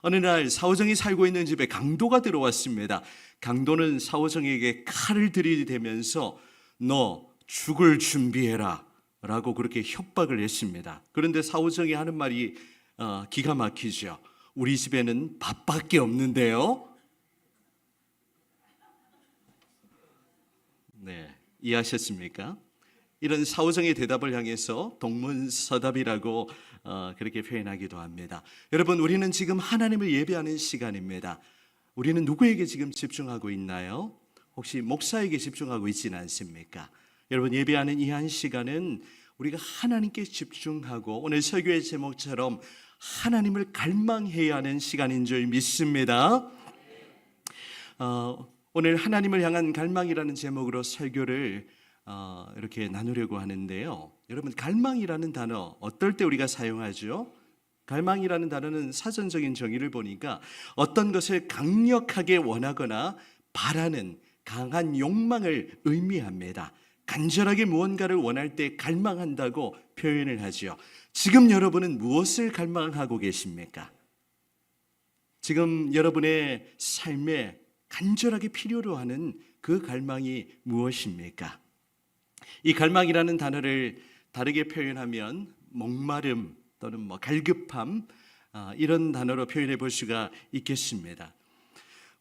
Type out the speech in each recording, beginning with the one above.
어느 날 사오정이 살고 있는 집에 강도가 들어왔습니다. 강도는 사오정에게 칼을 들이대면서 너 죽을 준비해라 라고 그렇게 협박을 했습니다. 그런데 사오정이 하는 말이 기가 막히죠. 우리 집에는 밥밖에 없는데요. 네, 이해하셨습니까? 이런 사오정의 대답을 향해서 동문서답이라고 그렇게 표현하기도 합니다. 여러분, 우리는 지금 하나님을 예배하는 시간입니다. 우리는 누구에게 지금 집중하고 있나요? 혹시 목사에게 집중하고 있지는 않습니까? 여러분, 예배하는 이 한 시간은 우리가 하나님께 집중하고 오늘 설교의 제목처럼 하나님을 갈망해야 하는 시간인 줄 믿습니다. 오늘 하나님을 향한 갈망이라는 제목으로 설교를 이렇게 나누려고 하는데요. 여러분, 갈망이라는 단어 어떨 때 우리가 사용하죠? 갈망이라는 단어는 사전적인 정의를 보니까 어떤 것을 강력하게 원하거나 바라는 강한 욕망을 의미합니다. 간절하게 무언가를 원할 때 갈망한다고 표현을 하죠. 지금 여러분은 무엇을 갈망하고 계십니까? 지금 여러분의 삶에 간절하게 필요로 하는 그 갈망이 무엇입니까? 이 갈망이라는 단어를 다르게 표현하면 목마름 또는 갈급함, 이런 단어로 표현해 볼 수가 있겠습니다.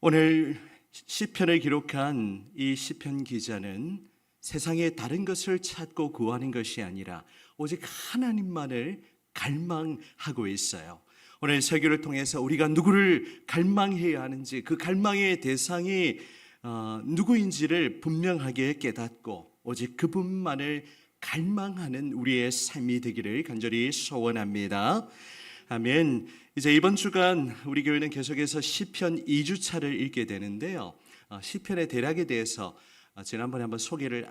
오늘 시편을 기록한 이 시편 기자는 세상의 다른 것을 찾고 구하는 것이 아니라 오직 하나님만을 갈망하고 있어요. 오늘 설교를 통해서 우리가 누구를 갈망해야 하는지, 그 갈망의 대상이 누구인지를 분명하게 깨닫고 오직 그분만을 갈망하는 우리의 삶이 되기를 간절히 소원합니다. 아멘. 이제 이번 주간 우리 교회는 계속해서 시편 2주차를 읽게 되는데요. 시편의 대략에 대해서 지난번에 한번 소개를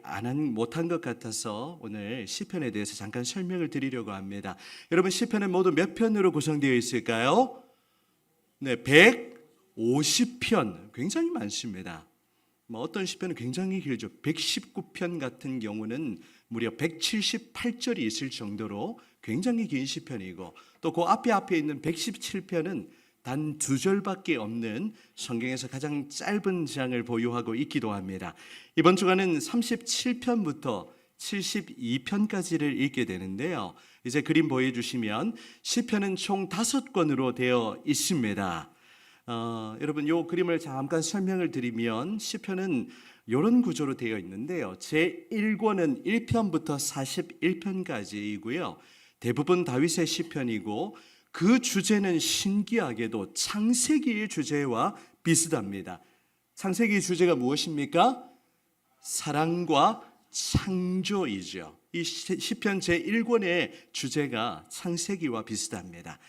못한 것 같아서 오늘 시편에 대해서 잠깐 설명을 드리려고 합니다. 여러분, 시편은 모두 몇 편으로 구성되어 있을까요? 네, 150편. 굉장히 많습니다. 어떤 시편은 굉장히 길죠. 119편 같은 경우는 무려 178절이 있을 정도로 굉장히 긴 시편이고, 또 그 앞에 있는 117편은 단 2절밖에 없는 성경에서 가장 짧은 장을 보유하고 있기도 합니다. 이번 주간은 37편부터 72편까지를 읽게 되는데요. 이제 그림 보여주시면 시편은 총 5권으로 되어 있습니다. 여러분, 이 그림을 잠깐 설명을 드리면 시편은 이런 구조로 되어 있는데요. 제1권은 1편부터 41편까지이고요. 대부분 다윗의 시편이고 그 주제는 신기하게도 창세기의 주제와 비슷합니다. 창세기 주제가 무엇입니까? 사랑과 창조이죠. 이 시편 제1권의 주제가 창세기와 비슷합니다.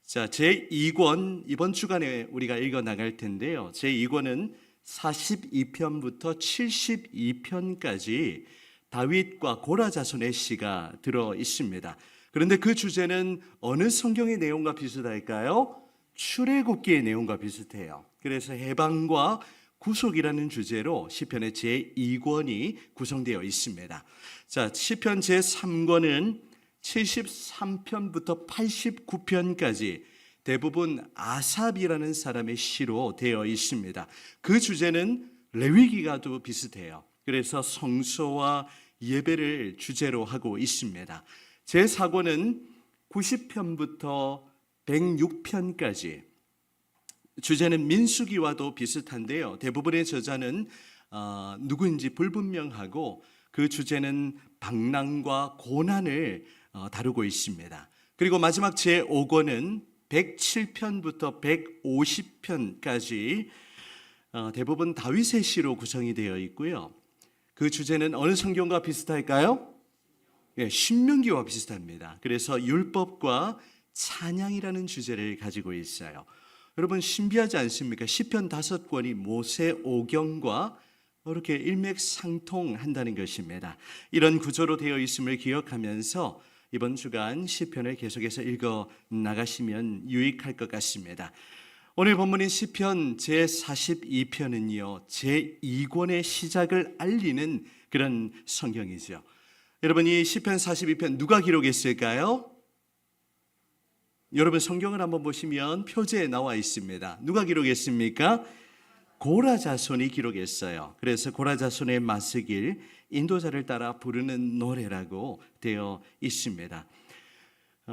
자, 제2권 이번 주간에 우리가 읽어 나갈 텐데요. 제2권은 42편부터 72편까지 다윗과 고라 자손의 시가 들어 있습니다. 그런데 그 주제는 어느 성경의 내용과 비슷할까요? 출애굽기의 내용과 비슷해요. 그래서 해방과 구속이라는 주제로 시편의 제2권이 구성되어 있습니다. 자, 시편 제3권은 73편부터 89편까지 대부분 아삽이라는 사람의 시로 되어 있습니다. 그 주제는 레위기가도 비슷해요. 그래서 성소와 예배를 주제로 하고 있습니다. 제4권은 90편부터 106편까지 주제는 민수기와도 비슷한데요. 대부분의 저자는 누구인지 불분명하고 그 주제는 방랑과 고난을 다루고 있습니다. 그리고 마지막 제5권은 107편부터 150편까지 대부분 다윗의 시로 구성이 되어 있고요. 그 주제는 어느 성경과 비슷할까요? 신명기와 비슷합니다. 그래서 율법과 찬양이라는 주제를 가지고 있어요. 여러분, 신비하지 않습니까? 시편 5권이 모세 오경과 이렇게 일맥상통한다는 것입니다. 이런 구조로 되어 있음을 기억하면서 이번 주간 시편을 계속해서 읽어 나가시면 유익할 것 같습니다. 오늘 본문인 시편 제42편은요, 제2권의 시작을 알리는 그런 성경이죠. 여러분, 이 시편 42편 누가 기록했을까요? 여러분 성경을 한번 보시면 표제에 나와 있습니다. 누가 기록했습니까? 고라 자손이 기록했어요. 그래서 고라 자손의 마스길, 인도자를 따라 부르는 노래라고 되어 있습니다.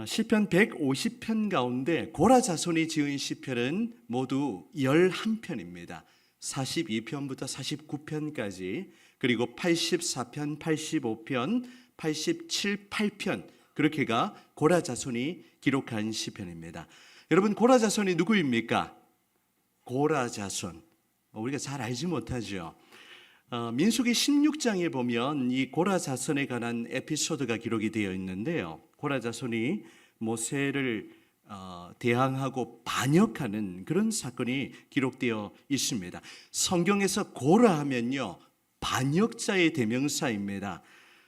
시편 150편 가운데 고라 자손이 지은 시편은 모두 11편입니다. 42편부터 49편까지, 그리고 84편, 85편, 87, 8편, 그렇게가 고라 자손이 기록한 시편입니다. 여러분, 고라 자손이 누구입니까? 고라 자손, 우리가 잘 알지 못하죠. 민수기 16장에 보면 이 고라 자손에 관한 에피소드가 기록이 되어 있는데요. 고라 자손이 모세를 대항하고 반역하는 그런 사건이 기록되어 있습니다. 성경에서 고라 하면요, 반역자의 대명사입니다.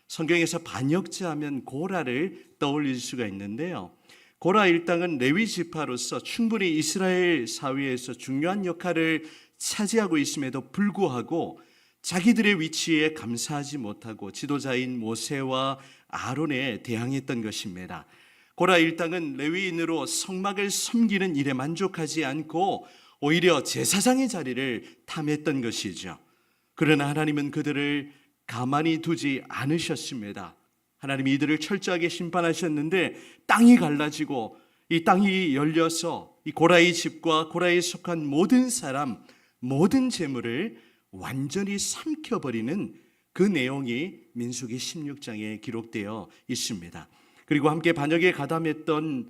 성경에서 반역자 하면 고라를 떠올릴 수가 있는데요. 고라 일당은 레위 지파로서 충분히 이스라엘 사회에서 중요한 역할을 차지하고 있음에도 불구하고 자기들의 위치에 감사하지 못하고 지도자인 모세와 아론에 대항했던 것입니다. 고라 일당은 레위인으로 성막을 섬기는 일에 만족하지 않고 오히려 제사장의 자리를 탐했던 것이죠. 그러나 하나님은 그들을 가만히 두지 않으셨습니다. 하나님이 이들을 철저하게 심판하셨는데 땅이 갈라지고 이 땅이 열려서 이 고라의 집과 고라에 속한 모든 사람, 모든 재물을 완전히 삼켜버리는 그 내용이 민수기 16장에 기록되어 있습니다. 그리고 함께 반역에 가담했던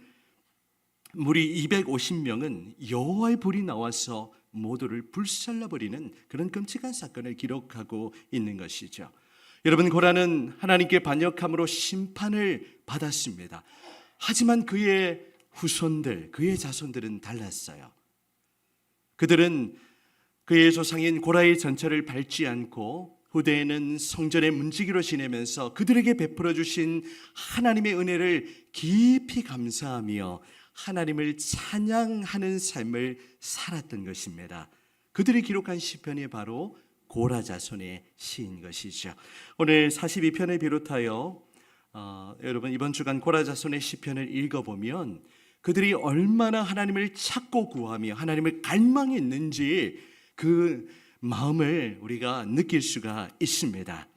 무리 250명은 여호와의 불이 나와서 모두를 불살라버리는 그런 끔찍한 사건을 기록하고 있는 것이죠. 여러분, 고라는 하나님께 반역함으로 심판을 받았습니다. 하지만 그의 후손들, 그의 자손들은 달랐어요. 그들은 그의 조상인 고라의 전철을 밟지 않고 후대에는 성전의 문지기로 지내면서 그들에게 베풀어 주신 하나님의 은혜를 깊이 감사하며 하나님을 찬양하는 삶을 살았던 것입니다. 그들이 기록한 시편이 바로 고라 자손의 시인 것이죠. 오늘 42편을 비롯하여 여러분 이번 주간 고라 자손의 시편을 읽어보면 그들이 얼마나 하나님을 찾고 구하며 하나님을 갈망했는지 그 마음을 우리가 느낄 수가 있습니다.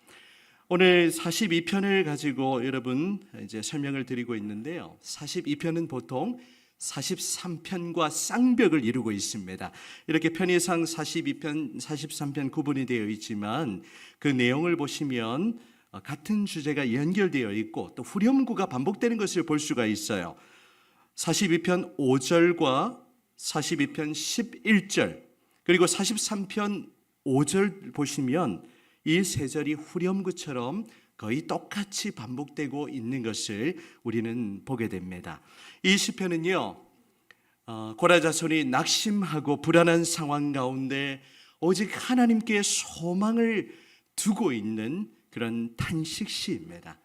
오늘 42편을 가지고 여러분 이제 설명을 드리고 있는데요. 42편은 보통 43편과 쌍벽을 이루고 있습니다. 이렇게 편의상 42편, 43편 구분이 되어 있지만 그 내용을 보시면 같은 주제가 연결되어 있고 또 후렴구가 반복되는 것을 볼 수가 있어요. 42편 5절과 42편 11절 그리고 43편 5절 보시면 이 세 절이 후렴구처럼 거의 똑같이 반복되고 있는 것을 우리는 보게 됩니다. 이 시편은요, 고라 자손이 낙심하고 불안한 상황 가운데 오직 하나님께 소망을 두고 있는 그런 탄식시입니다.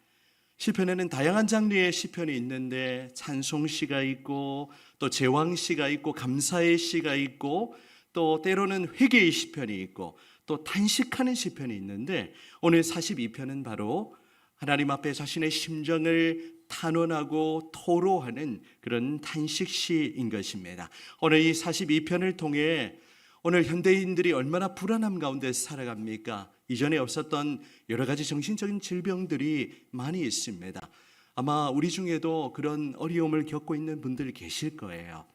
시편에는 다양한 장르의 시편이 있는데 찬송시가 있고 또 제왕시가 있고 감사의 시가 있고 또 때로는 회개의 시편이 있고 또 탄식하는 시편이 있는데 오늘 42편은 바로 하나님 앞에 자신의 심정을 탄원하고 토로하는 그런 탄식시인 것입니다. 오늘 이 42편을 통해 오늘 현대인들이 얼마나 불안함 가운데 살아갑니까? 이전에 없었던 여러 가지 정신적인 질병들이 많이 있습니다. 아마 우리 중에도 그런 어려움을 겪고 있는 분들 계실 거예요.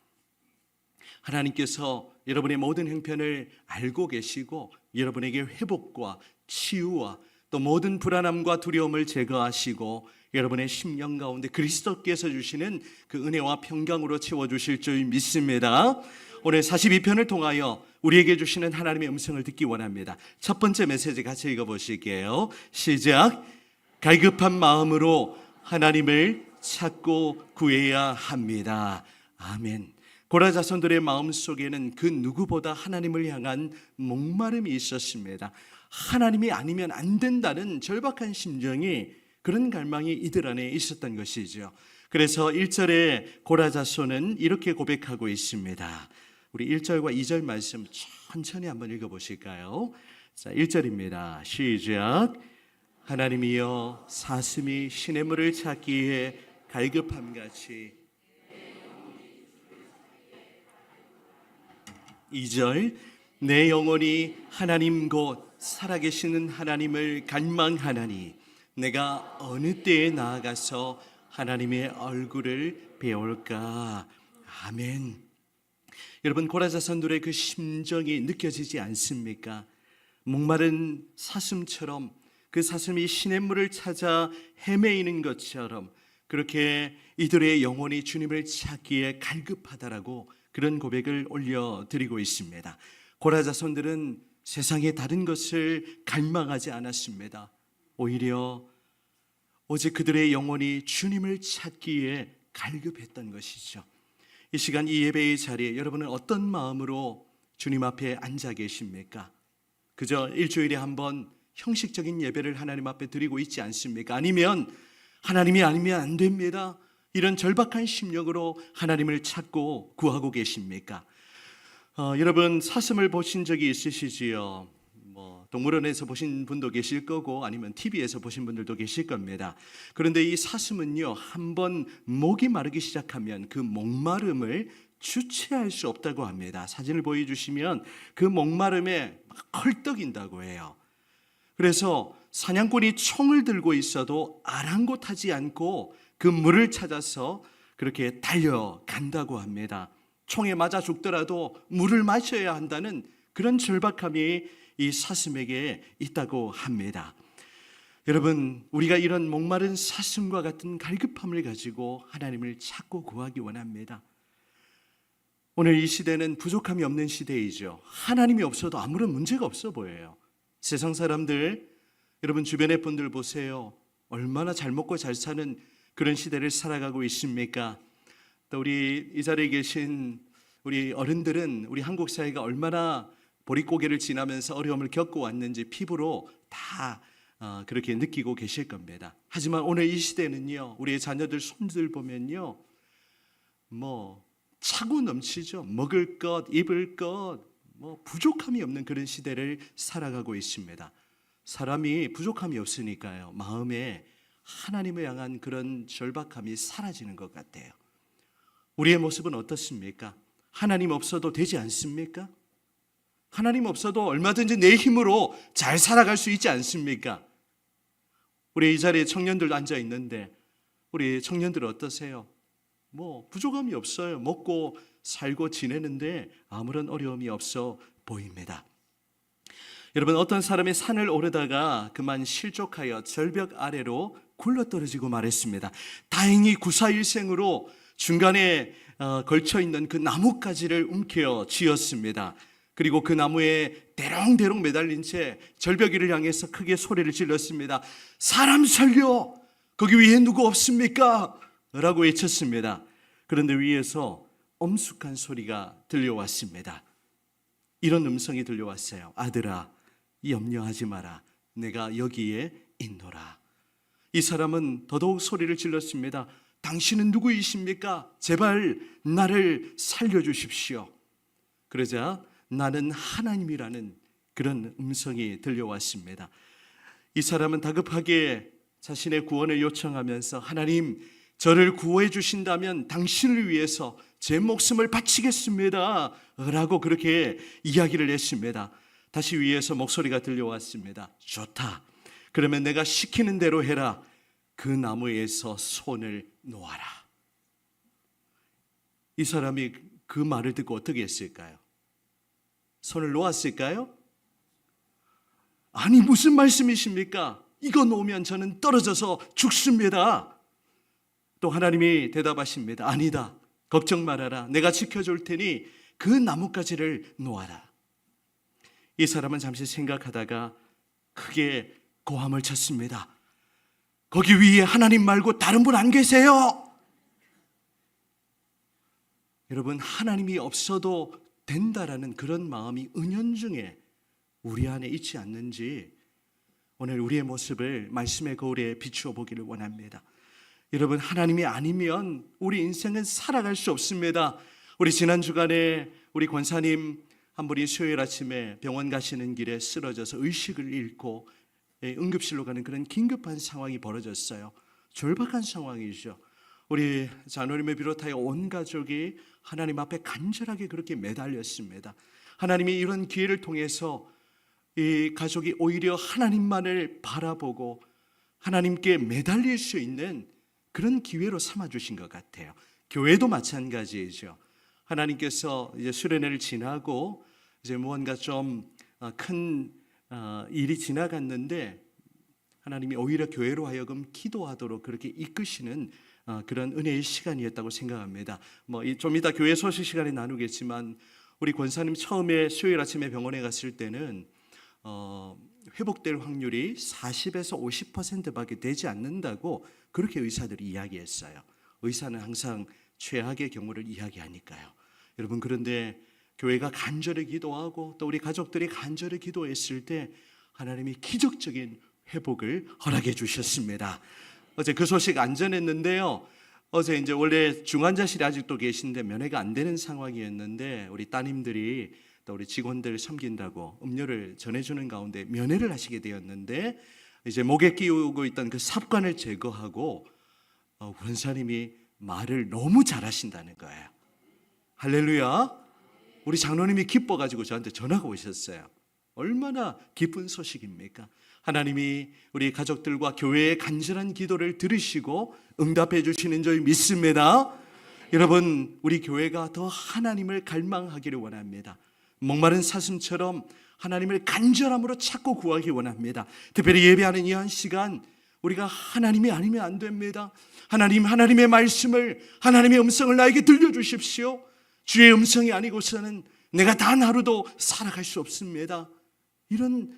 하나님께서 여러분의 모든 형편을 알고 계시고 여러분에게 회복과 치유와 또 모든 불안함과 두려움을 제거하시고 여러분의 심령 가운데 그리스도께서 주시는 그 은혜와 평강으로 채워주실 줄 믿습니다. 오늘 42편을 통하여 우리에게 주시는 하나님의 음성을 듣기 원합니다. 첫 번째 메시지 같이 읽어보실게요. 시작. 갈급한 마음으로 하나님을 찾고 구해야 합니다. 아멘. 고라 자손들의 마음속에는 그 누구보다 하나님을 향한 목마름이 있었습니다. 하나님이 아니면 안 된다는 절박한 심정이, 그런 갈망이 이들 안에 있었던 것이죠. 그래서 1절에 고라 자손은 이렇게 고백하고 있습니다. 우리 1절과 2절 말씀 천천히 한번 읽어보실까요? 자, 1절입니다. 시작. 하나님이여 사슴이 시냇물을 찾기에 갈급함같이 2절 내 영혼이 하나님 곧 살아계시는 하나님을 갈망하나니 내가 어느 때에 나아가서 하나님의 얼굴을 배울까. 아멘. 여러분, 고라자손들의 그 심정이 느껴지지 않습니까? 목마른 사슴처럼 그 사슴이 시냇물을 찾아 헤매이는 것처럼 그렇게 이들의 영혼이 주님을 찾기에 갈급하다라고 그런 고백을 올려드리고 있습니다. 고라자손들은 세상의 다른 것을 갈망하지 않았습니다. 오히려 오직 그들의 영혼이 주님을 찾기에 갈급했던 것이죠. 이 시간 이 예배의 자리에 여러분은 어떤 마음으로 주님 앞에 앉아 계십니까? 그저 일주일에 한 번 형식적인 예배를 하나님 앞에 드리고 있지 않습니까? 아니면 하나님이 아니면 안 됩니다, 이런 절박한 심령으로 하나님을 찾고 구하고 계십니까? 여러분, 사슴을 보신 적이 있으시지요? 동물원에서 보신 분도 계실 거고 아니면 TV에서 보신 분들도 계실 겁니다. 그런데 이 사슴은요, 한번 목이 마르기 시작하면 그 목마름을 주체할 수 없다고 합니다. 사진을 보여주시면 그 목마름에 헐떡인다고 해요. 그래서 사냥꾼이 총을 들고 있어도 아랑곳하지 않고 그 물을 찾아서 그렇게 달려간다고 합니다. 총에 맞아 죽더라도 물을 마셔야 한다는 그런 절박함이 이 사슴에게 있다고 합니다. 여러분, 우리가 이런 목마른 사슴과 같은 갈급함을 가지고 하나님을 찾고 구하기 원합니다. 오늘 이 시대는 부족함이 없는 시대이죠. 하나님이 없어도 아무런 문제가 없어 보여요. 세상 사람들, 여러분 주변의 분들 보세요. 얼마나 잘 먹고 잘 사는 그런 시대를 살아가고 있습니까? 또 우리 이 자리에 계신 우리 어른들은 우리 한국 사회가 얼마나 보릿고개를 지나면서 어려움을 겪고 왔는지 피부로 다 그렇게 느끼고 계실 겁니다. 하지만 오늘 이 시대는요, 우리의 자녀들, 손들 보면요, 차고 넘치죠. 먹을 것, 입을 것, 부족함이 없는 그런 시대를 살아가고 있습니다. 사람이 부족함이 없으니까요, 마음에 하나님을 향한 그런 절박함이 사라지는 것 같아요. 우리의 모습은 어떻습니까? 하나님 없어도 되지 않습니까? 하나님 없어도 얼마든지 내 힘으로 잘 살아갈 수 있지 않습니까? 우리 이 자리에 청년들 앉아 있는데 우리 청년들 어떠세요? 부족함이 없어요. 먹고 살고 지내는데 아무런 어려움이 없어 보입니다. 여러분, 어떤 사람이 산을 오르다가 그만 실족하여 절벽 아래로 굴러떨어지고 말했습니다. 다행히 구사일생으로 중간에 걸쳐있는 그 나뭇가지를 움켜 쥐었습니다. 그리고 그 나무에 대롱대롱 매달린 채 절벽 위를 향해서 크게 소리를 질렀습니다. 사람 살려! 거기 위에 누구 없습니까? 라고 외쳤습니다. 그런데 위에서 엄숙한 소리가 들려왔습니다. 이런 음성이 들려왔어요. 아들아, 염려하지 마라. 내가 여기에 있노라. 이 사람은 더더욱 소리를 질렀습니다. 당신은 누구이십니까? 제발 나를 살려주십시오. 그러자 나는 하나님이라는 그런 음성이 들려왔습니다. 이 사람은 다급하게 자신의 구원을 요청하면서 하나님, 저를 구원해 주신다면 당신을 위해서 제 목숨을 바치겠습니다 라고 그렇게 이야기를 했습니다. 다시 위에서 목소리가 들려왔습니다. 좋다. 그러면 내가 시키는 대로 해라. 그 나무에서 손을 놓아라. 이 사람이 그 말을 듣고 어떻게 했을까요? 손을 놓았을까요? 아니, 무슨 말씀이십니까? 이거 놓으면 저는 떨어져서 죽습니다. 또 하나님이 대답하십니다. 아니다. 걱정 말아라. 내가 지켜줄 테니 그 나뭇가지를 놓아라. 이 사람은 잠시 생각하다가 크게 고함을 쳤습니다. 거기 위에 하나님 말고 다른 분 안 계세요? 여러분, 하나님이 없어도 된다라는 그런 마음이 은연중에 우리 안에 있지 않는지 오늘 우리의 모습을 말씀의 거울에 비추어 보기를 원합니다. 여러분, 하나님이 아니면 우리 인생은 살아갈 수 없습니다. 우리 지난 주간에 우리 권사님 한 분이 수요일 아침에 병원 가시는 길에 쓰러져서 의식을 잃고 응급실로 가는 그런 긴급한 상황이 벌어졌어요. 절박한 상황이죠. 우리 자녀님을 비롯하여 온 가족이 하나님 앞에 간절하게 그렇게 매달렸습니다. 하나님이 이런 기회를 통해서 이 가족이 오히려 하나님만을 바라보고 하나님께 매달릴 수 있는 그런 기회로 삼아주신 것 같아요. 교회도 마찬가지이죠. 하나님께서 이제 수련회를 지나고 이제 무언가 좀 큰 일이 지나갔는데 하나님이 오히려 교회로 하여금 기도하도록 그렇게 이끄시는 그런 은혜의 시간이었다고 생각합니다. 좀 이따 교회 소식 시간에 나누겠지만 우리 권사님 처음에 수요일 아침에 병원에 갔을 때는 회복될 확률이 40에서 50%밖에 되지 않는다고 그렇게 의사들이 이야기했어요. 의사는 항상 최악의 경우를 이야기하니까요. 여러분, 그런데 교회가 간절히 기도하고 또 우리 가족들이 간절히 기도했을 때 하나님이 기적적인 회복을 허락해 주셨습니다. 어제 그 소식 안 전했는데요. 어제 이제 원래 중환자실에 아직도 계신데 면회가 안 되는 상황이었는데 우리 따님들이 또 우리 직원들 섬긴다고 음료를 전해주는 가운데 면회를 하시게 되었는데 이제 목에 끼우고 있던 그 삽관을 제거하고 권사님이 말을 너무 잘하신다는 거예요. 할렐루야. 우리 장로님이 기뻐가지고 저한테 전화가 오셨어요. 얼마나 기쁜 소식입니까? 하나님이 우리 가족들과 교회의 간절한 기도를 들으시고 응답해 주시는 줄 믿습니다. 여러분, 우리 교회가 더 하나님을 갈망하기를 원합니다. 목마른 사슴처럼 하나님을 간절함으로 찾고 구하기 원합니다. 특별히 예배하는 이 한 시간 우리가 하나님이 아니면 안 됩니다. 하나님의 말씀을, 하나님의 음성을 나에게 들려주십시오. 주의 음성이 아니고서는 내가 단 하루도 살아갈 수 없습니다. 이런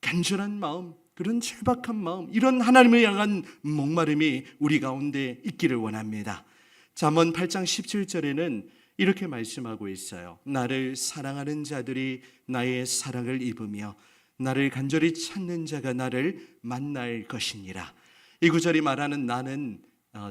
간절한 마음, 그런 절박한 마음, 이런 하나님을 향한 목마름이 우리 가운데 있기를 원합니다. 잠언 8장 17절에는 이렇게 말씀하고 있어요. 나를 사랑하는 자들이 나의 사랑을 입으며 나를 간절히 찾는 자가 나를 만날 것이니라. 이 구절이 말하는 나는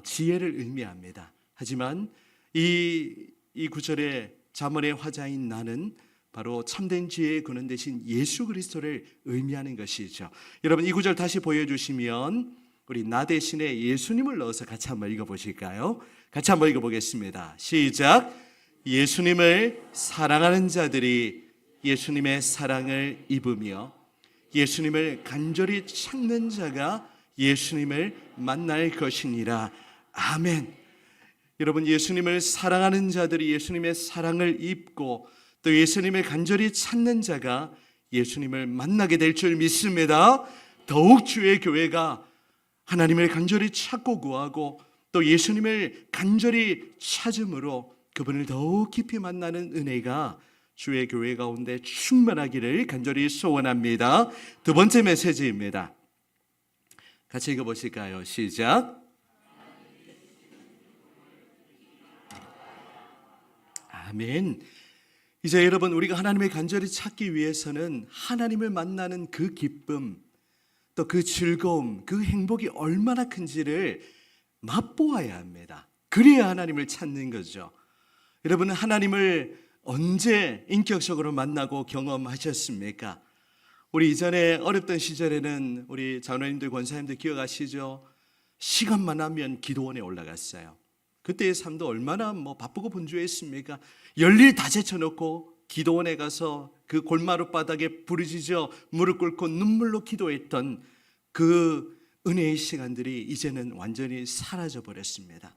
지혜를 의미합니다. 하지만 이 구절의 잠언의 화자인 나는 바로 참된 지혜의 근원 대신 예수 그리스도를 의미하는 것이죠. 여러분, 이 구절 다시 보여주시면 우리 나 대신에 예수님을 넣어서 같이 한번 읽어보실까요? 같이 한번 읽어보겠습니다. 시작. 예수님을 사랑하는 자들이 예수님의 사랑을 입으며 예수님을 간절히 찾는 자가 예수님을 만날 것이니라. 아멘. 여러분, 예수님을 사랑하는 자들이 예수님의 사랑을 입고 또 예수님을 간절히 찾는 자가 예수님을 만나게 될 줄 믿습니다. 더욱 주의 교회가 하나님을 간절히 찾고 구하고 또 예수님을 간절히 찾음으로 그분을 더욱 깊이 만나는 은혜가 주의 교회 가운데 충만하기를 간절히 소원합니다. 두 번째 메시지입니다. 같이 읽어보실까요? 시작. 아멘. 이제 여러분, 우리가 하나님을 간절히 찾기 위해서는 하나님을 만나는 그 기쁨, 또 그 즐거움, 그 행복이 얼마나 큰지를 맛보아야 합니다. 그래야 하나님을 찾는 거죠. 여러분은 하나님을 언제 인격적으로 만나고 경험하셨습니까? 우리 이전에 어렵던 시절에는 우리 장로님들, 권사님들 기억하시죠? 시간만 하면 기도원에 올라갔어요. 그때의 삶도 얼마나 바쁘고 분주했습니까? 열일 다 제쳐놓고 기도원에 가서 그 골마루 바닥에 부르짖어 무릎 꿇고 눈물로 기도했던 그 은혜의 시간들이 이제는 완전히 사라져 버렸습니다.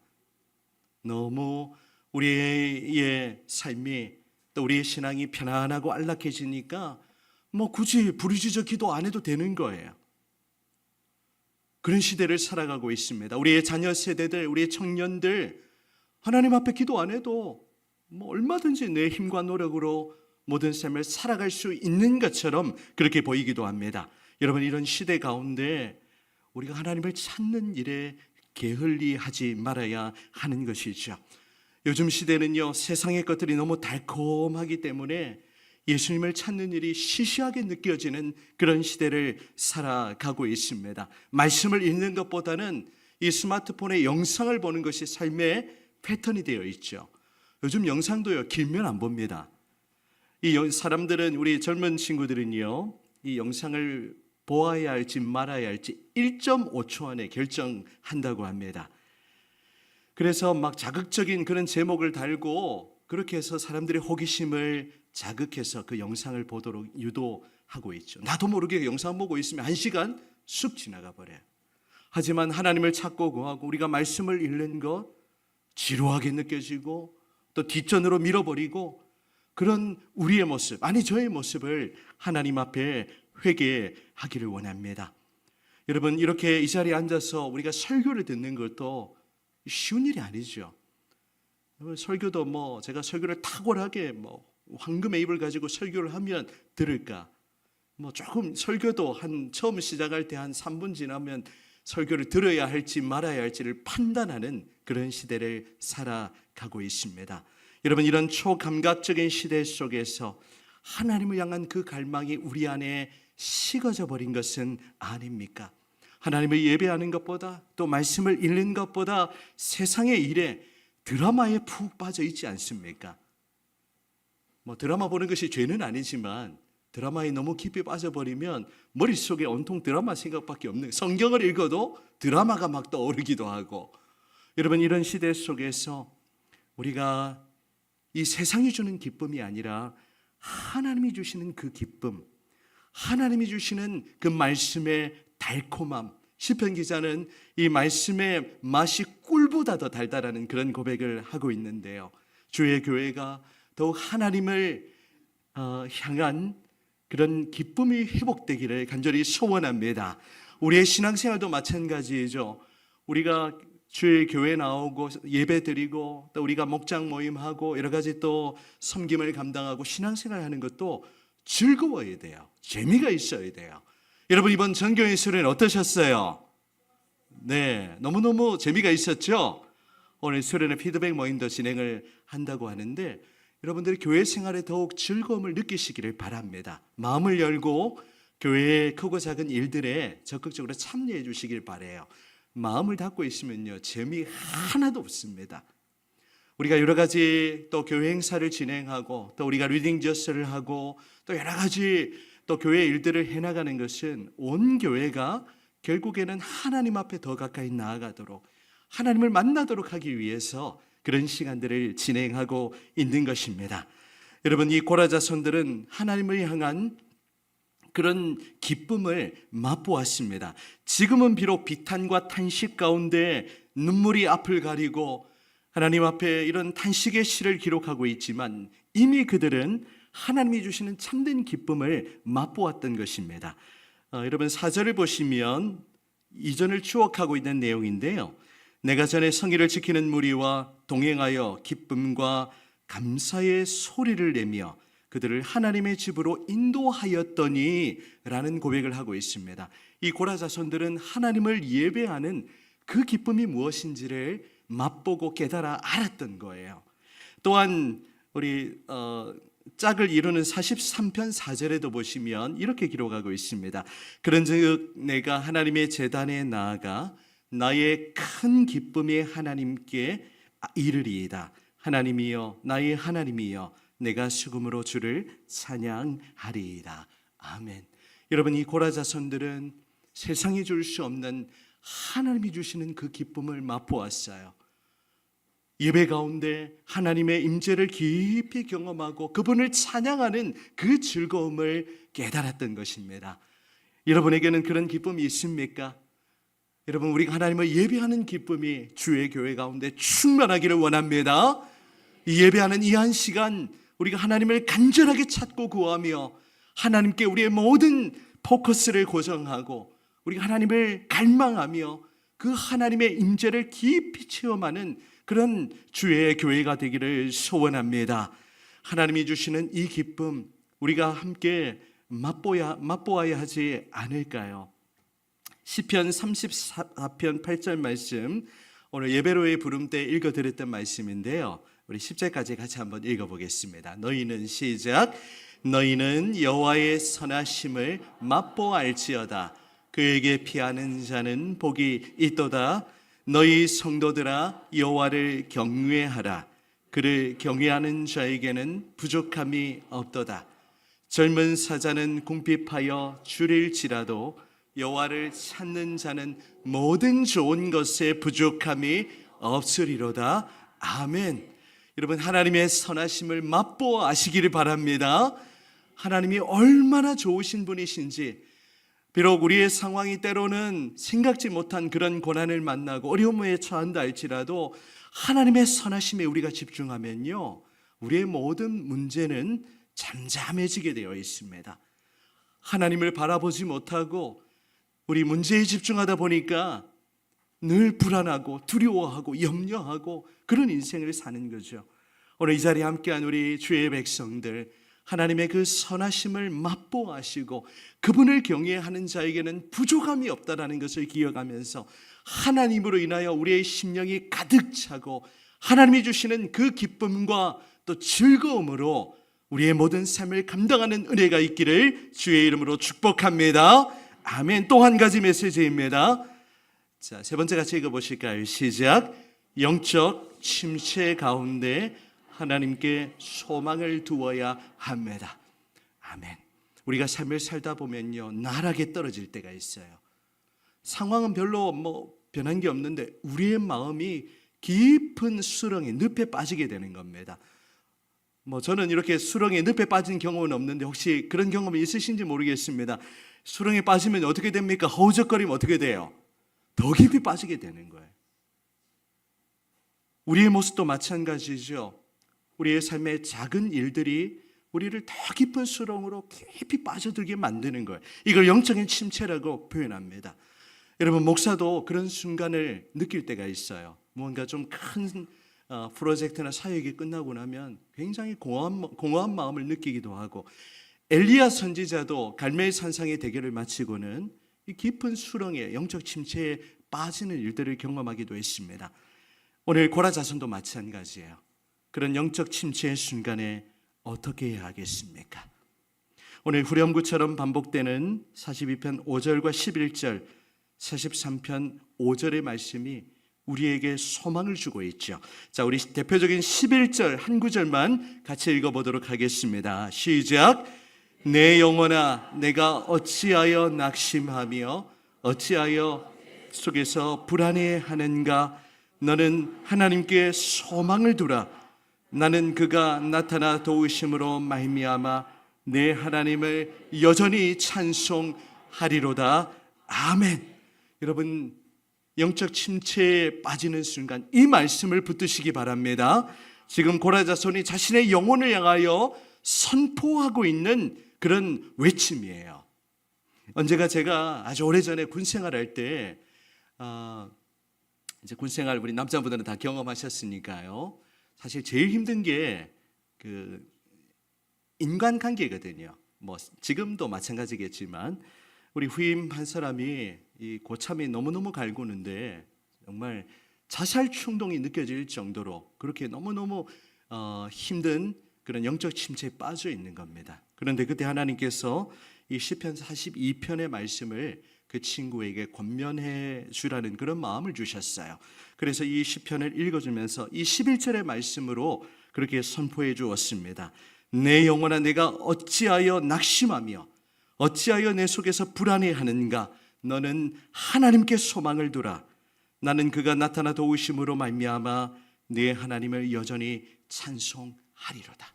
너무 우리의 삶이 또 우리의 신앙이 편안하고 안락해지니까 굳이 부르짖어 기도 안 해도 되는 거예요. 그런 시대를 살아가고 있습니다. 우리의 자녀 세대들, 우리의 청년들 하나님 앞에 기도 안 해도 얼마든지 내 힘과 노력으로 모든 삶을 살아갈 수 있는 것처럼 그렇게 보이기도 합니다. 여러분, 이런 시대 가운데 우리가 하나님을 찾는 일에 게을리하지 말아야 하는 것이죠. 요즘 시대는요, 세상의 것들이 너무 달콤하기 때문에 예수님을 찾는 일이 시시하게 느껴지는 그런 시대를 살아가고 있습니다. 말씀을 읽는 것보다는 이 스마트폰에 영상을 보는 것이 삶의 패턴이 되어 있죠. 요즘 영상도요, 길면 안 봅니다. 이 사람들은, 우리 젊은 친구들은요, 이 영상을 보아야 할지 말아야 할지 1.5초 안에 결정한다고 합니다. 그래서 막 자극적인 그런 제목을 달고 그렇게 해서 사람들의 호기심을 자극해서 그 영상을 보도록 유도하고 있죠. 나도 모르게 영상 보고 있으면 1시간 쑥 지나가 버려요. 하지만 하나님을 찾고 구하고 우리가 말씀을 읽는 것 지루하게 느껴지고 또 뒷전으로 밀어버리고 그런 우리의 모습, 아니 저의 모습을 하나님 앞에 회개하기를 원합니다. 여러분, 이렇게 이 자리에 앉아서 우리가 설교를 듣는 것도 쉬운 일이 아니죠. 설교도 제가 설교를 탁월하게 황금의 입을 가지고 설교를 하면 들을까? 조금 설교도 처음 시작할 때 한 3분 지나면 설교를 들어야 할지 말아야 할지를 판단하는 그런 시대를 살아가고 있습니다. 여러분, 이런 초감각적인 시대 속에서 하나님을 향한 그 갈망이 우리 안에 식어져 버린 것은 아닙니까? 하나님을 예배하는 것보다 또 말씀을 읽는 것보다 세상의 일에 드라마에 푹 빠져 있지 않습니까? 드라마 보는 것이 죄는 아니지만 드라마에 너무 깊이 빠져버리면 머릿속에 온통 드라마 생각밖에 없는, 성경을 읽어도 드라마가 막 떠오르기도 하고. 여러분, 이런 시대 속에서 우리가 이 세상이 주는 기쁨이 아니라 하나님이 주시는 그 기쁨, 하나님이 주시는 그 말씀의 달콤함, 시편 기자는 이 말씀의 맛이 꿀보다 더 달달하는 그런 고백을 하고 있는데요. 주의 교회가 더욱 하나님을 향한 그런 기쁨이 회복되기를 간절히 소원합니다. 우리의 신앙생활도 마찬가지죠. 우리가 주의 교회 나오고 예배드리고 또 우리가 목장 모임하고 여러 가지 또 섬김을 감당하고 신앙생활하는 것도 즐거워야 돼요. 재미가 있어야 돼요. 여러분, 이번 전교회 수련회 어떠셨어요? 네, 너무너무 재미가 있었죠? 오늘 수련회 피드백 모임도 진행을 한다고 하는데 여러분들이 교회 생활에 더욱 즐거움을 느끼시기를 바랍니다. 마음을 열고 교회의 크고 작은 일들에 적극적으로 참여해 주시길 바라요. 마음을 닫고 있으면요, 재미 하나도 없습니다. 우리가 여러 가지 또 교회 행사를 진행하고 또 우리가 리딩 저스를 하고 또 여러 가지 또 교회 일들을 해나가는 것은 온 교회가 결국에는 하나님 앞에 더 가까이 나아가도록 하나님을 만나도록 하기 위해서 그런 시간들을 진행하고 있는 것입니다. 여러분, 이 고라자손들은 하나님을 향한 그런 기쁨을 맛보았습니다. 지금은 비록 비탄과 탄식 가운데 눈물이 앞을 가리고 하나님 앞에 이런 탄식의 시를 기록하고 있지만 이미 그들은 하나님이 주시는 참된 기쁨을 맛보았던 것입니다. 여러분, 4절을 보시면 이전을 추억하고 있는 내용인데요. 내가 전에 성의를 지키는 무리와 동행하여 기쁨과 감사의 소리를 내며 그들을 하나님의 집으로 인도하였더니 라는 고백을 하고 있습니다. 이 고라 자손들은 하나님을 예배하는 그 기쁨이 무엇인지를 맛보고 깨달아 알았던 거예요. 또한 우리 짝을 이루는 43편 4절에도 보시면 이렇게 기록하고 있습니다. 그런즉 내가 하나님의 제단에 나아가 나의 큰 기쁨이 하나님께 이르리이다. 하나님이여, 나의 하나님이여, 내가 수금으로 주를 찬양하리이다. 아멘. 여러분, 이 고라 자손들은 세상이 줄 수 없는 하나님이 주시는 그 기쁨을 맛보았어요. 예배 가운데 하나님의 임재를 깊이 경험하고 그분을 찬양하는 그 즐거움을 깨달았던 것입니다. 여러분에게는 그런 기쁨이 있습니까? 여러분, 우리가 하나님을 예배하는 기쁨이 주의 교회 가운데 충만하기를 원합니다. 이 예배하는 이 한 시간 우리가 하나님을 간절하게 찾고 구하며 하나님께 우리의 모든 포커스를 고정하고 우리가 하나님을 갈망하며 그 하나님의 임재를 깊이 체험하는 그런 주의 교회가 되기를 소원합니다. 하나님이 주시는 이 기쁨 우리가 함께 맛보아야 하지 않을까요? 시편 34편 8절 말씀, 오늘 예배로의 부름 때 읽어드렸던 말씀인데요. 우리 10절까지 같이 한번 읽어보겠습니다. 너희는 시작. 너희는 여호와의 선하심을 맛보알지어다. 그에게 피하는 자는 복이 있도다. 너희 성도들아, 여호와를 경외하라. 그를 경외하는 자에게는 부족함이 없도다. 젊은 사자는 궁핍하여 줄일지라도 여호와를 찾는 자는 모든 좋은 것에 부족함이 없으리로다. 아멘. 여러분, 하나님의 선하심을 맛보아 아시기를 바랍니다. 하나님이 얼마나 좋으신 분이신지, 비록 우리의 상황이 때로는 생각지 못한 그런 고난을 만나고 어려움에 처한다 할지라도 하나님의 선하심에 우리가 집중하면요, 우리의 모든 문제는 잠잠해지게 되어 있습니다. 하나님을 바라보지 못하고 우리 문제에 집중하다 보니까 늘 불안하고 두려워하고 염려하고 그런 인생을 사는 거죠. 오늘 이 자리에 함께한 우리 주의 백성들, 하나님의 그 선하심을 맛보아시고 그분을 경외하는 자에게는 부족함이 없다라는 것을 기억하면서 하나님으로 인하여 우리의 심령이 가득 차고 하나님이 주시는 그 기쁨과 또 즐거움으로 우리의 모든 삶을 감당하는 은혜가 있기를 주의 이름으로 축복합니다. 아멘. 또 한 가지 메시지입니다. 자, 세 번째 같이 읽어보실까요? 시작. 영적 침체 가운데 하나님께 소망을 두어야 합니다. 아멘. 우리가 삶을 살다 보면요, 나락에 떨어질 때가 있어요. 상황은 별로 변한 게 없는데 우리의 마음이 깊은 수렁에 늪에 빠지게 되는 겁니다. 저는 이렇게 수렁에 늪에 빠진 경험은 없는데 혹시 그런 경험이 있으신지 모르겠습니다. 수렁에 빠지면 어떻게 됩니까? 허우적거리면 어떻게 돼요? 더 깊이 빠지게 되는 거예요. 우리의 모습도 마찬가지죠. 우리의 삶의 작은 일들이 우리를 더 깊은 수렁으로 깊이 빠져들게 만드는 거예요. 이걸 영적인 침체라고 표현합니다. 여러분, 목사도 그런 순간을 느낄 때가 있어요. 뭔가 좀 큰 프로젝트나 사역이 끝나고 나면 굉장히 공허한 마음을 느끼기도 하고, 엘리야 선지자도 갈멜 산상의 대결을 마치고는 이 깊은 수렁에 영적 침체에 빠지는 일들을 경험하기도 했습니다. 오늘 고라 자손도 마찬가지예요. 그런 영적 침체의 순간에 어떻게 해야 하겠습니까? 오늘 후렴구처럼 반복되는 42편 5절과 11절, 43편 5절의 말씀이 우리에게 소망을 주고 있죠. 자, 우리 대표적인 11절 한 구절만 같이 읽어보도록 하겠습니다. 시작. 내 영혼아, 내가 어찌하여 낙심하며 어찌하여 속에서 불안해하는가? 너는 하나님께 소망을 두라. 나는 그가 나타나 도우심으로 말미암아 내 하나님을 여전히 찬송하리로다. 아멘. 여러분, 영적 침체에 빠지는 순간 이 말씀을 붙드시기 바랍니다. 지금 고라 자손이 자신의 영혼을 향하여 선포하고 있는 그런 외침이에요. 언제가 제가 아주 오래전에 군생활할 때 이제 군생활 우리 남자분들은 다 경험하셨으니까요. 사실 제일 힘든 게 그 인간관계거든요. 지금도 마찬가지겠지만 우리 후임 한 사람이 이 고참이 너무너무 갈구는데 정말 자살 충동이 느껴질 정도로 그렇게 너무너무 힘든 그런 영적 침체에 빠져 있는 겁니다. 그런데 그때 하나님께서 이 시편 42편의 말씀을 그 친구에게 권면해 주라는 그런 마음을 주셨어요. 그래서 이 시편을 읽어주면서 이 11절의 말씀으로 그렇게 선포해 주었습니다. 내 영혼아, 내가 어찌하여 낙심하며 어찌하여 내 속에서 불안해하는가? 너는 하나님께 소망을 두라. 나는 그가 나타나 도우심으로 말미암아 네 하나님을 여전히 찬송하리로다.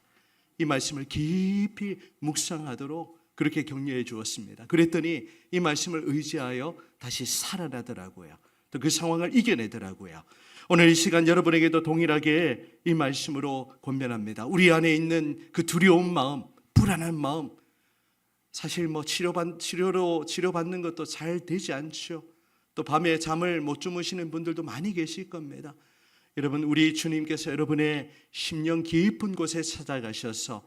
이 말씀을 깊이 묵상하도록 그렇게 격려해 주었습니다. 그랬더니 이 말씀을 의지하여 다시 살아나더라고요. 또 그 상황을 이겨내더라고요. 오늘 이 시간 여러분에게도 동일하게 이 말씀으로 권면합니다. 우리 안에 있는 그 두려운 마음, 불안한 마음, 사실 치료받는 것도 잘 되지 않죠. 또 밤에 잠을 못 주무시는 분들도 많이 계실 겁니다. 여러분, 우리 주님께서 여러분의 심령 깊은 곳에 찾아가셔서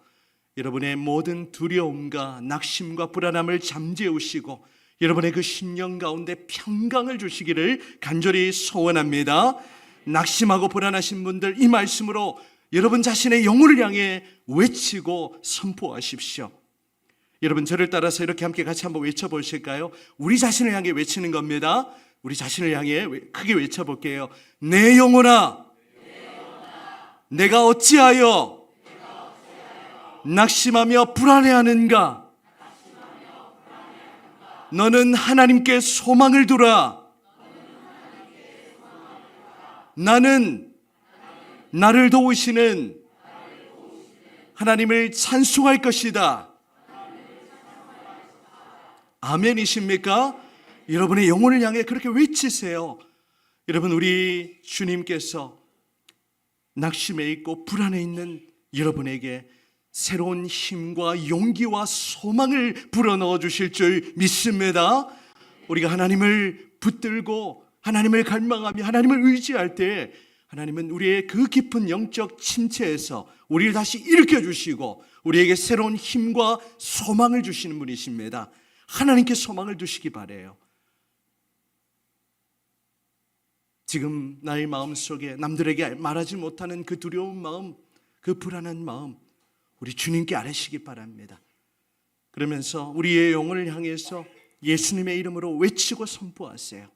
여러분의 모든 두려움과 낙심과 불안함을 잠재우시고 여러분의 그 심령 가운데 평강을 주시기를 간절히 소원합니다. 낙심하고 불안하신 분들, 이 말씀으로 여러분 자신의 영혼을 향해 외치고 선포하십시오. 여러분, 저를 따라서 이렇게 함께 같이 한번 외쳐보실까요? 우리 자신을 향해 외치는 겁니다. 우리 자신을 향해 크게 외쳐볼게요. 내 영혼아, 내가 어찌하여 낙심하며 불안해하는가? 너는 하나님께 소망을 두라. 나는 나를 도우시는 하나님을 찬송할 것이다. 아멘이십니까? 여러분의 영혼을 향해 그렇게 외치세요. 여러분, 우리 주님께서 낙심해 있고 불안해 있는 여러분에게 새로운 힘과 용기와 소망을 불어넣어 주실 줄 믿습니다. 우리가 하나님을 붙들고 하나님을 갈망하며 하나님을 의지할 때 하나님은 우리의 그 깊은 영적 침체에서 우리를 다시 일으켜 주시고 우리에게 새로운 힘과 소망을 주시는 분이십니다. 하나님께 소망을 두시기 바라요. 지금 나의 마음속에 남들에게 말하지 못하는 그 두려운 마음, 그 불안한 마음, 우리 주님께 아뢰시기 바랍니다. 그러면서 우리의 영혼을 향해서 예수님의 이름으로 외치고 선포하세요.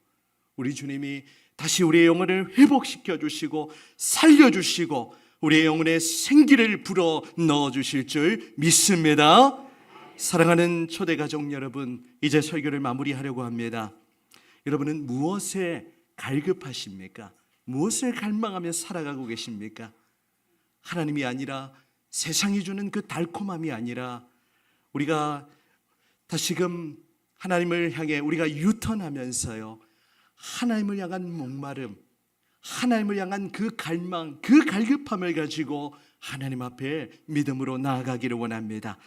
우리 주님이 다시 우리의 영혼을 회복시켜 주시고 살려주시고 우리의 영혼에 생기를 불어 넣어 주실 줄 믿습니다. 사랑하는 초대가족 여러분, 이제 설교를 마무리하려고 합니다. 여러분은 무엇에 갈급하십니까? 무엇을 갈망하며 살아가고 계십니까? 하나님이 아니라 세상이 주는 그 달콤함이 아니라 우리가 다시금 하나님을 향해 우리가 유턴하면서요, 하나님을 향한 목마름, 하나님을 향한 그 갈망, 그 갈급함을 가지고 하나님 앞에 믿음으로 나아가기를 원합니다.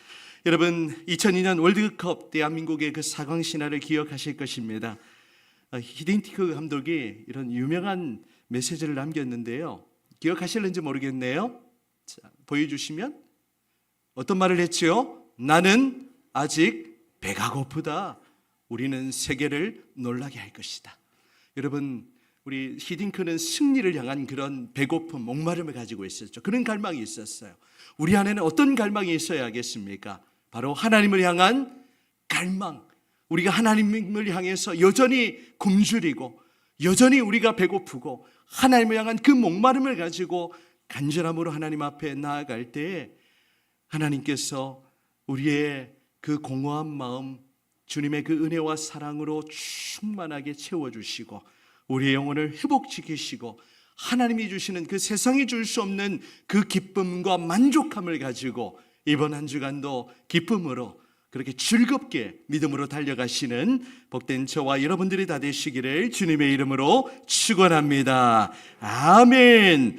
여러분, 2002년 월드컵 대한민국의 그 4강 신화를 기억하실 것입니다. 히딩크 감독이 이런 유명한 메시지를 남겼는데요, 기억하실는지 모르겠네요. 자, 보여주시면 어떤 말을 했지요? 나는 아직 배가 고프다. 우리는 세계를 놀라게 할 것이다. 여러분, 우리 히딩크는 승리를 향한 그런 배고픔, 목마름을 가지고 있었죠. 그런 갈망이 있었어요. 우리 안에는 어떤 갈망이 있어야겠습니까? 바로 하나님을 향한 갈망. 우리가 하나님을 향해서 여전히 굶주리고 여전히 우리가 배고프고 하나님을 향한 그 목마름을 가지고 간절함으로 하나님 앞에 나아갈 때에 하나님께서 우리의 그 공허한 마음, 주님의 그 은혜와 사랑으로 충만하게 채워주시고 우리의 영혼을 회복시키시고 하나님이 주시는 그 세상이 줄 수 없는 그 기쁨과 만족함을 가지고 이번 한 주간도 기쁨으로 그렇게 즐겁게 믿음으로 달려가시는 복된 저와 여러분들이 다 되시기를 주님의 이름으로 축원합니다. 아멘.